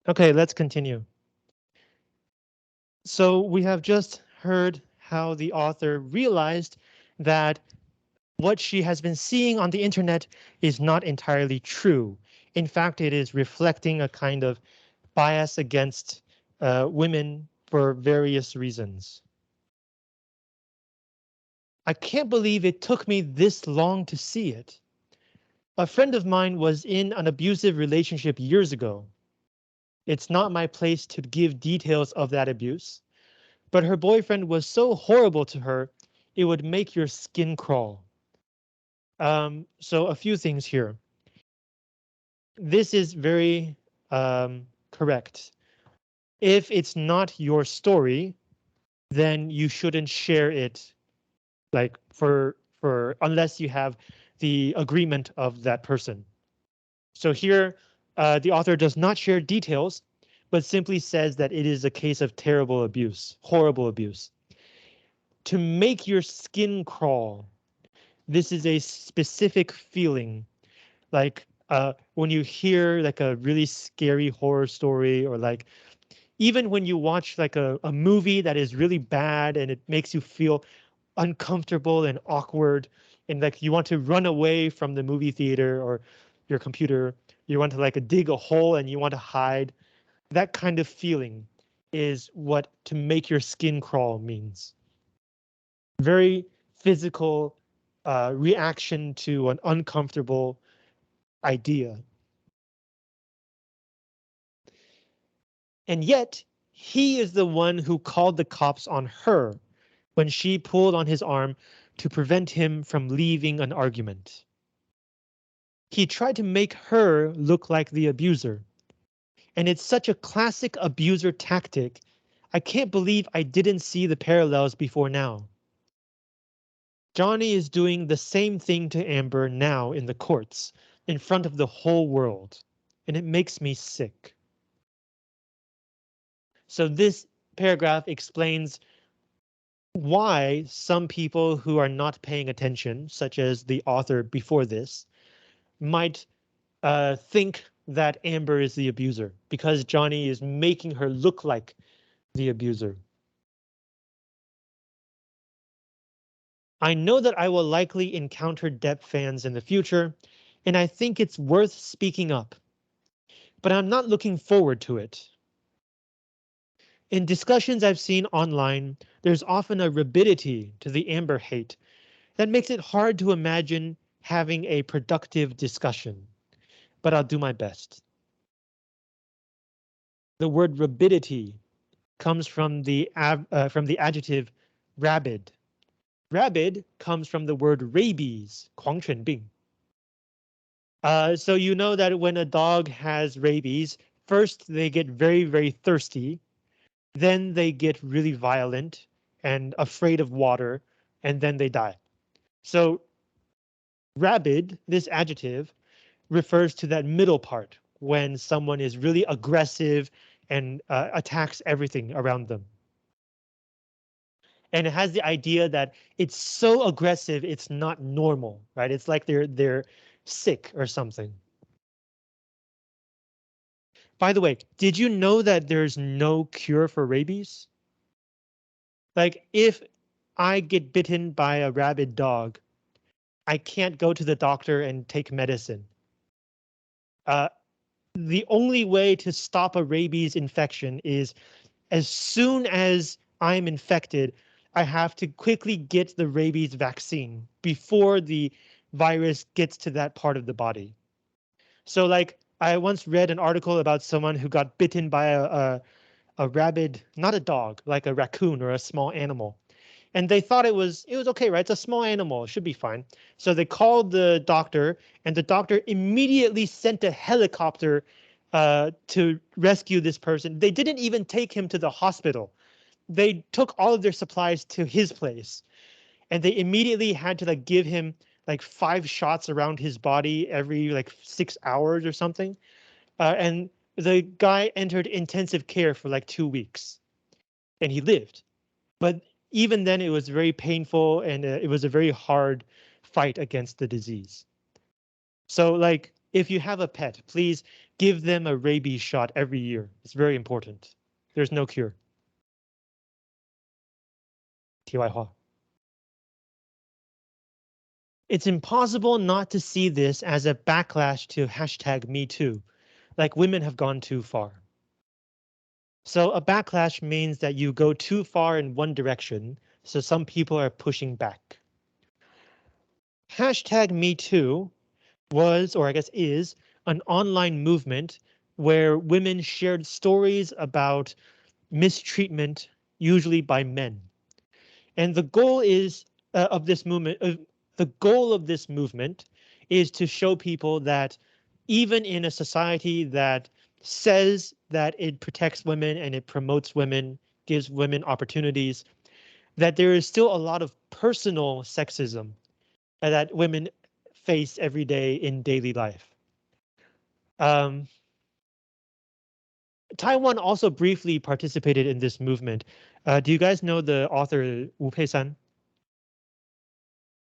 Okay, let's continue. So we have just heard how the author realized that what she has been seeing on the internet is not entirely true. In fact, it is reflecting a kind of bias against women for various reasons. I can't believe it took me this long to see it. A friend of mine was in an abusive relationship years ago. It's not my place to give details of that abuse, but her boyfriend was so horrible to her, it would make your skin crawl. So a few things here. This is very correct. If it's not your story, then you shouldn't share it like for unless you have the agreement of that person. So here, the author does not share details, but simply says that it is a case of terrible abuse, horrible abuse. To make your skin crawl, this is a specific feeling, like when you hear like a really scary horror story, or like even when you watch like a movie that is really bad and it makes you feel uncomfortable and awkward, and like you want to run away from the movie theater or your computer, you want to like dig a hole and you want to hide. That kind of feeling is what to make your skin crawl means. Very physical reaction to an uncomfortable idea. And yet he is the one who called the cops on her, when she pulled on his arm to prevent him from leaving an argument. He tried to make her look like the abuser. And it's such a classic abuser tactic. I can't believe I didn't see the parallels before now. Johnny is doing the same thing to Amber now in the courts, in front of the whole world, and it makes me sick. So this paragraph explains why some people who are not paying attention, such as the author before this, might think that Amber is the abuser because Johnny is making her look like the abuser. I know that I will likely encounter Depp fans in the future, and I think it's worth speaking up. But I'm not looking forward to it. In discussions I've seen online, there's often a rabidity to the Amber hate that makes it hard to imagine having a productive discussion. But I'll do my best. The word rabidity comes from the adjective rabid. Rabid comes from the word rabies, 狂犬病. So you know that when a dog has rabies, first they get very, very thirsty. Then they get really violent and afraid of water, and then they die. So rabid, this adjective, refers to that middle part when someone is really aggressive and attacks everything around them. And it has the idea that it's so aggressive, it's not normal, right? It's like they're sick or something. By the way, did you know that there's no cure for rabies? Like if I get bitten by a rabid dog, I can't go to the doctor and take medicine. Uh, the only way to stop a rabies infection is as soon as I'm infected, I have to quickly get the rabies vaccine before the virus gets to that part of the body. So like I once read an article about someone who got bitten by a rabid, not a dog, like a raccoon or a small animal. And they thought it was okay, right? It's a small animal, it should be fine. So they called the doctor, and the doctor immediately sent a helicopter to rescue this person. They didn't even take him to the hospital. They took all of their supplies to his place, and they immediately had to like give him like 5 shots around his body every like 6 hours or something. And the guy entered intensive care for like 2 weeks, and he lived. But even then, it was very painful, and it was a very hard fight against the disease. So like, if you have a pet, please give them a rabies shot every year. It's very important. There's no cure. 题外话. It's impossible not to see this as a backlash to #MeToo, like women have gone too far. So a backlash means that you go too far in one direction, so some people are pushing back. #MeToo was, or I guess is, an online movement where women shared stories about mistreatment, usually by men. And the goal is of this movement, the goal of this movement is to show people that even in a society that says that it protects women and it promotes women, gives women opportunities, that there is still a lot of personal sexism that women face every day in daily life. Um, Taiwan also briefly participated in this movement. Do you guys know the author Wu Peisan?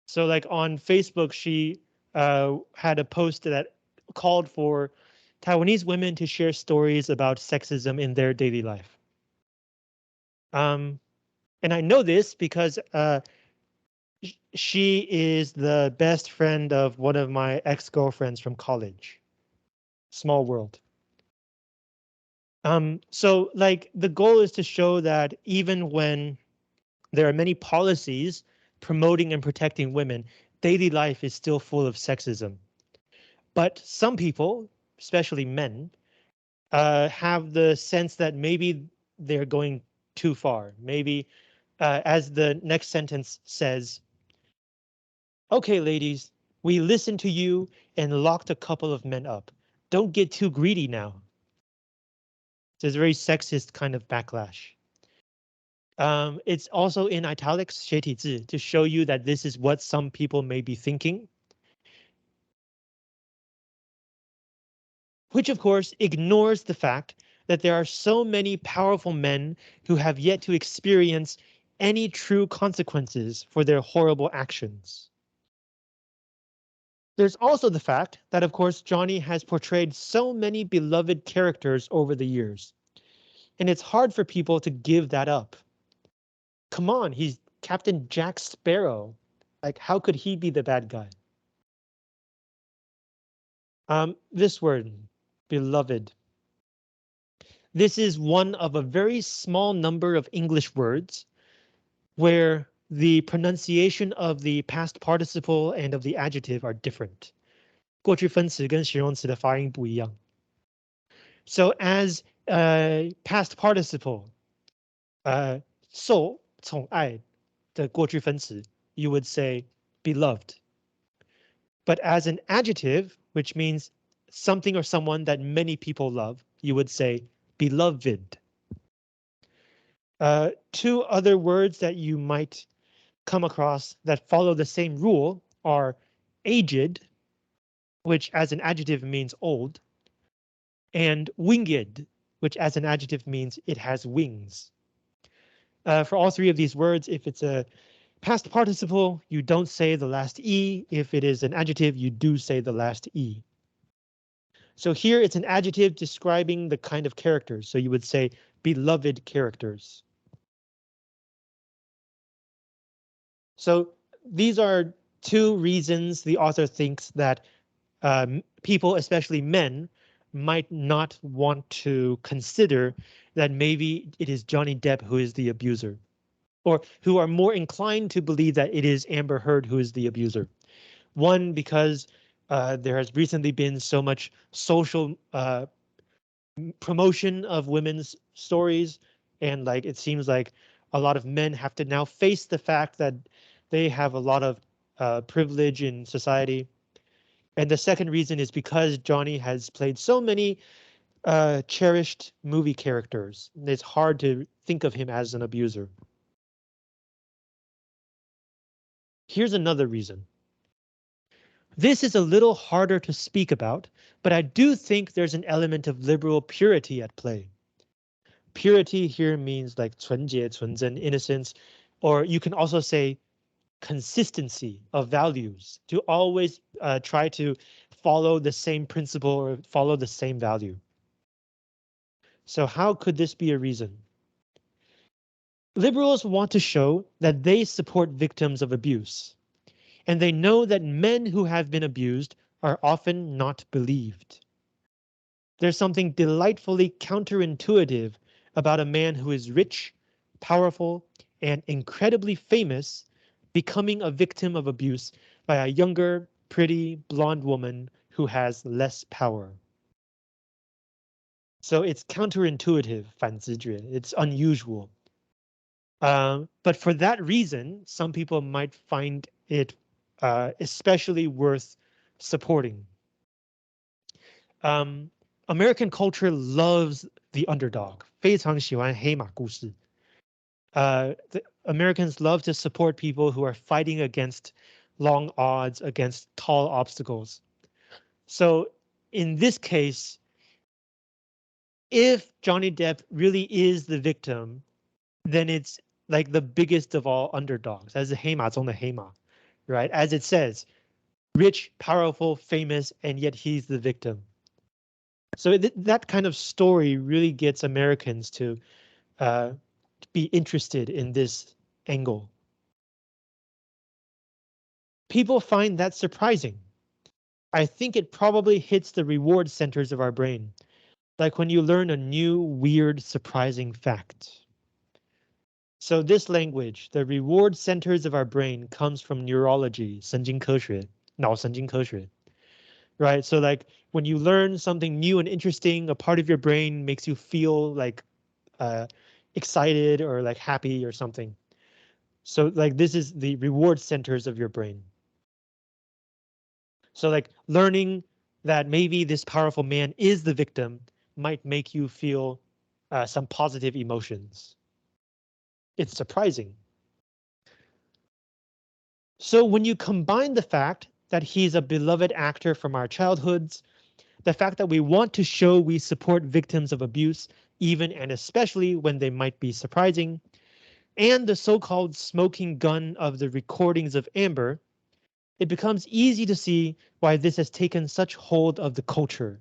So like on Facebook, she had a post that called for Taiwanese women to share stories about sexism in their daily life. And I know this because she is the best friend of one of my ex-girlfriends from college. Small world. So like the goal is to show that even when there are many policies promoting and protecting women, daily life is still full of sexism. But some people, especially men, have the sense that maybe they're going too far. Maybe as the next sentence says, okay, ladies, we listened to you and locked a couple of men up. Don't get too greedy now. So it's a very sexist kind of backlash. It's also in italics, 斜体字, to show you that this is what some people may be thinking. Which of course ignores the fact that there are so many powerful men who have yet to experience any true consequences for their horrible actions. There's also the fact that, of course, Johnny has portrayed so many beloved characters over the years, and it's hard for people to give that up. Come on, he's Captain Jack Sparrow. Like, how could he be the bad guy? This word, beloved. This is one of a very small number of English words where the pronunciation of the past participle and of the adjective are different. 过去分词跟形容词的发音不一样。So as past participle, 受宠爱的过去分词, you would say beloved. But as an adjective, which means something or someone that many people love, you would say beloved. Two other words that you might come across that follow the same rule are aged, which as an adjective means old, and winged, which as an adjective means it has wings. For all three of these words, if it's a past participle, you don't say the last E. If it is an adjective, you do say the last E. So here it's an adjective describing the kind of characters. So you would say beloved characters. So these are two reasons the author thinks that people, especially men, might not want to consider that maybe it is Johnny Depp who is the abuser, or who are more inclined to believe that it is Amber Heard who is the abuser. One, because there has recently been so much social promotion of women's stories, and like it seems like a lot of men have to now face the fact that they have a lot of privilege in society. And the second reason is because Johnny has played so many cherished movie characters. It's hard to think of him as an abuser. Here's another reason. This is a little harder to speak about, but I do think there's an element of liberal purity at play. Purity here means like 纯洁, 纯真, innocence, or you can also say consistency of values, to always try to follow the same principle or follow the same value. So how could this be a reason? Liberals want to show that they support victims of abuse, and they know that men who have been abused are often not believed. There's something delightfully counterintuitive about a man who is rich, powerful, and incredibly famous becoming a victim of abuse by a younger, pretty, blonde woman who has less power. So it's counterintuitive, 反直觉. It's unusual. But for that reason, some people might find it especially worth supporting. American culture loves the underdog. 非常喜欢黑马故事. The Americans love to support people who are fighting against long odds, against tall obstacles. So in this case, if Johnny Depp really is the victim, then it's like the biggest of all underdogs, as the 黑马中的黑马, right? As it says, rich, powerful, famous, and yet he's the victim. So that kind of story really gets Americans to be interested in this angle. People find that surprising. I think it probably hits the reward centers of our brain, like when you learn a new, weird, surprising fact. So this language, the reward centers of our brain, comes from neurology, 神经科学, 脑神经科学. Right? So like when you learn something new and interesting, a part of your brain makes you feel like excited or like happy or something. So like this is the reward centers of your brain. So like learning that maybe this powerful man is the victim might make you feel some positive emotions. It's surprising. So when you combine the fact that he's a beloved actor from our childhoods, the fact that we want to show we support victims of abuse, even and especially when they might be surprising, and the so-called smoking gun of the recordings of Amber, it becomes easy to see why this has taken such hold of the culture.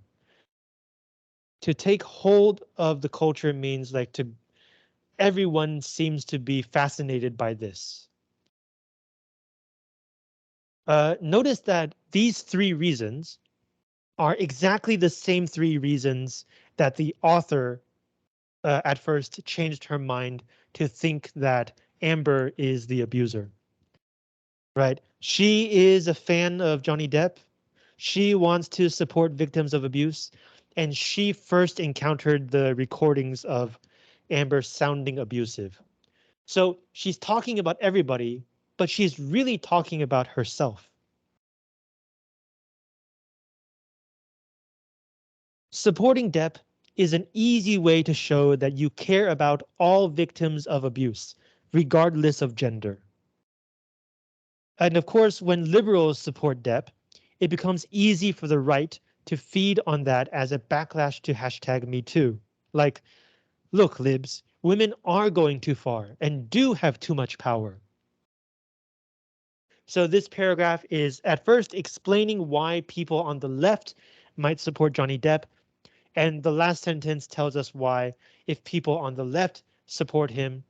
To take hold of the culture means like to everyone seems to be fascinated by this. Notice that these three reasons are exactly the same three reasons that the author at first changed her mind to think that Amber is the abuser. Right? She is a fan of Johnny Depp. She wants to support victims of abuse, and she first encountered the recordings of Amber sounding abusive. So she's talking about everybody, but she's really talking about herself. Supporting Depp is an easy way to show that you care about all victims of abuse, regardless of gender. And of course, when liberals support Depp, it becomes easy for the right to feed on that as a backlash to hashtag #MeToo. Like, look, libs, women are going too far and do have too much power. So this paragraph is at first explaining why people on the left might support Johnny Depp. And the last sentence tells us why, if people on the left support him,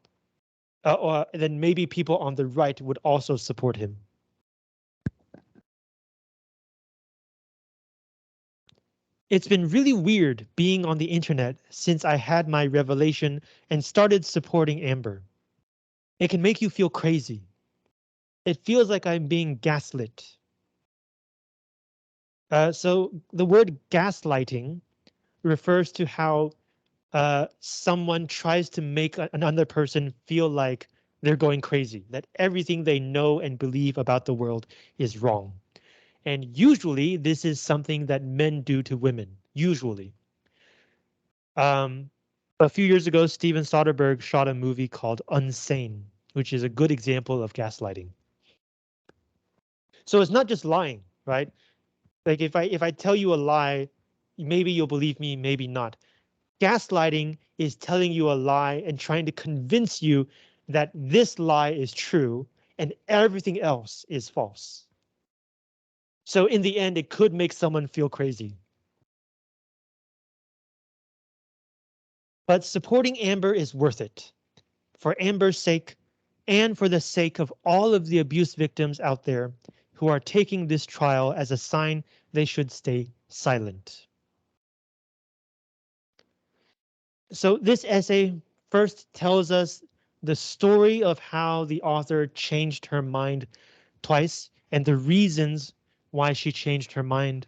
then maybe people on the right would also support him. It's been really weird being on the internet since I had my revelation and started supporting Amber. It can make you feel crazy. It feels like I'm being gaslit. So the word gaslighting refers to how someone tries to make another person feel like they're going crazy, that everything they know and believe about the world is wrong. And usually this is something that men do to women, usually. Um, a few years ago, Steven Soderbergh shot a movie called Unsane, which is a good example of gaslighting. So it's not just lying, right? Like if I tell you a lie, maybe you'll believe me, maybe not. Gaslighting is telling you a lie and trying to convince you that this lie is true and everything else is false. So in the end, it could make someone feel crazy. But supporting Amber is worth it. For Amber's sake, and for the sake of all of the abuse victims out there who are taking this trial as a sign they should stay silent. So this essay first tells us the story of how the author changed her mind twice and the reasons why she changed her mind.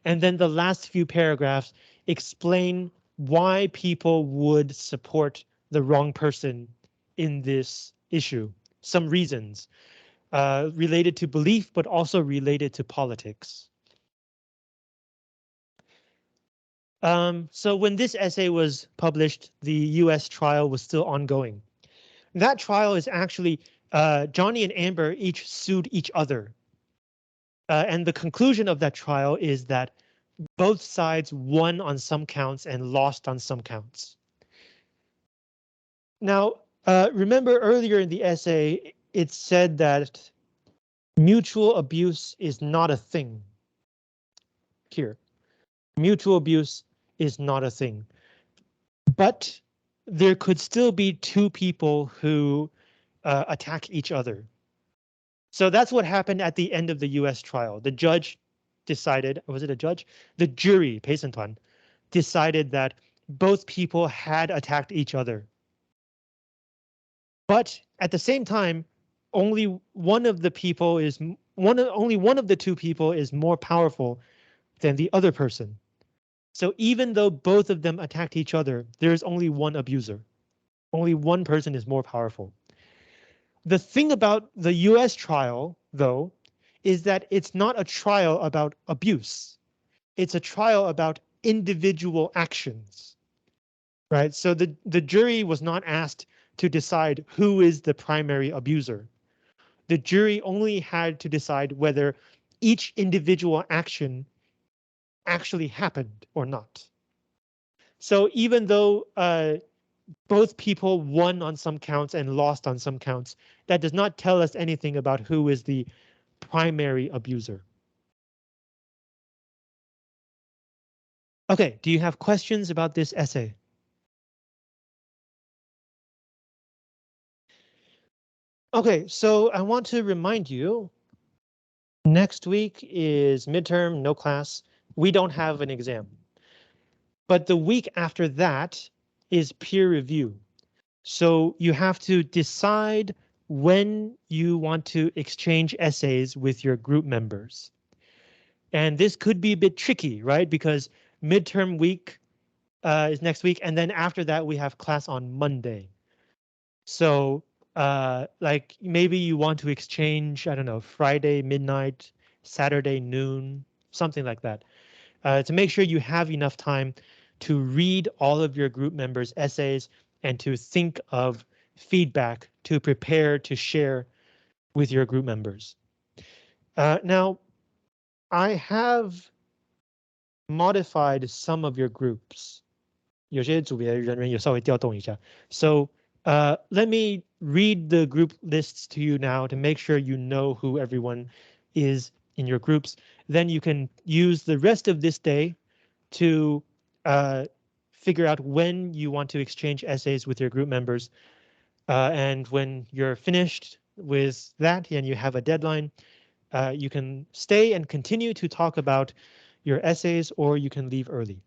And then the last few paragraphs explain why people would support the wrong person in this issue. Some reasons related to belief, but also related to politics. So when this essay was published, the US trial was still ongoing. That trial is actually Johnny and Amber each sued each other. And the conclusion of that trial is that both sides won on some counts and lost on some counts. Now, remember earlier in the essay, it said that mutual abuse is not a thing. Here, mutual abuse is not a thing. But there could still be two people who attack each other. So that's what happened at the end of the US trial. The judge decided, was it a judge? The jury, 陪审团, decided that both people had attacked each other. But at the same time, only one of the people is only one of the two people is more powerful than the other person. So even though both of them attacked each other, there is only one abuser. Only one person is more powerful. The thing about the US trial, though, is that it's not a trial about abuse. It's a trial about individual actions, right? So the jury was not asked to decide who is the primary abuser. The jury only had to decide whether each individual action actually happened or not. So even though both people won on some counts and lost on some counts, that does not tell us anything about who is the primary abuser. Okay, do you have questions about this essay? Okay, so I want to remind you, next week is midterm, no class. We don't have an exam. But the week after that is peer review. So you have to decide when you want to exchange essays with your group members. And this could be a bit tricky, right? Because midterm week is next week, and then after that we have class on Monday. So like maybe you want to exchange, I don't know, Friday midnight, Saturday noon, something like that. To make sure you have enough time to read all of your group members' essays and to think of feedback to prepare to share with your group members. Now, I have modified some of your groups. 有些组别人员有稍微调动一下. So let me read the group lists to you now to make sure you know who everyone is in your groups. Then you can use the rest of this day to figure out when you want to exchange essays with your group members. And when you're finished with that and you have a deadline, you can stay and continue to talk about your essays, or you can leave early.